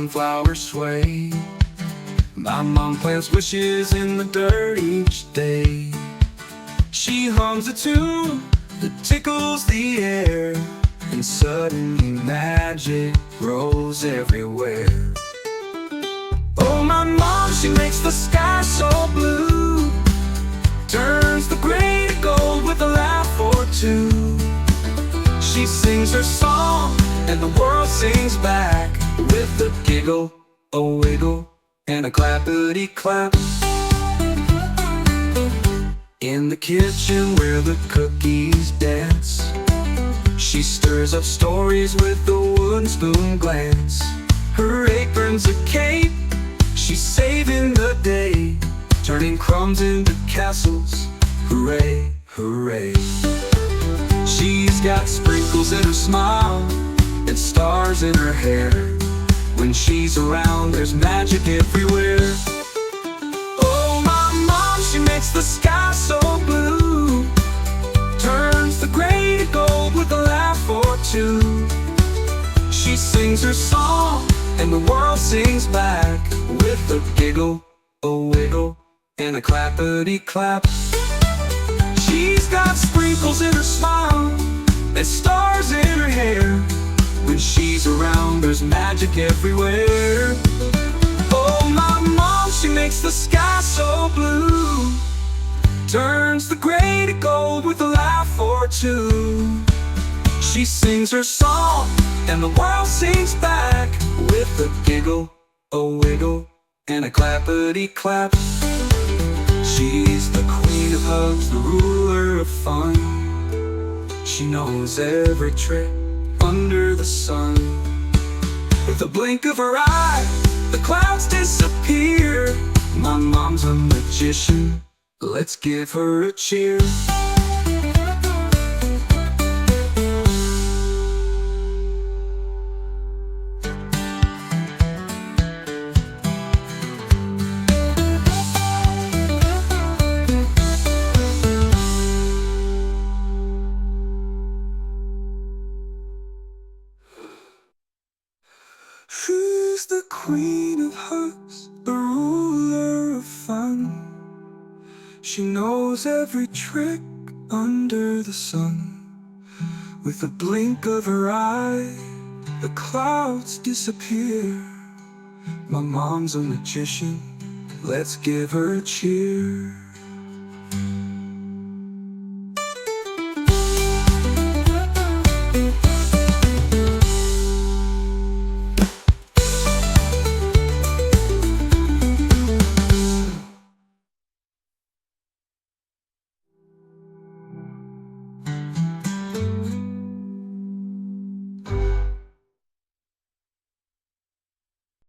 sunflowers sway. My mom plants wishes in the dirt each day. She hums a tune that tickles the air, and suddenly magic grows everywhere. Oh, my mom, she makes the sky so blue, turns the gray to gold with a laugh or two. She sings her song and the world sings back, with a giggle, a wiggle, and a clappity-clap. In the kitchen where the cookies dance, she stirs up stories with a wooden spoon glance. Her apron's a cape, she's saving the day, turning crumbs into castles, hooray, hooray. She's got sprinkles in her smile and stars in her hair. When she's around, there's magic everywhere. Oh, my mom, she makes the sky so blue, turns the gray to gold with a laugh or two. She sings her song and the world sings back, with a giggle, a wiggle, and a clappity-clap. She's got sprinkles in her smile and stars in her hair. When she's around, there's magic everywhere. Oh, my mom, she makes the sky so blue, turns the gray to gold with a laugh or two. She sings her song and the world sings back, with a giggle, a wiggle, and a clappity-clap. She's the queen of hugs, the ruler of fun. She knows every trick under the sun. With a blink of her eye, the clouds disappear. My mom's a magician, let's give her a cheer. She's the queen of hearts, the ruler of fun. She knows every trick under the sun. With a blink of her eye, the clouds disappear. My mom's a magician, let's give her a cheer.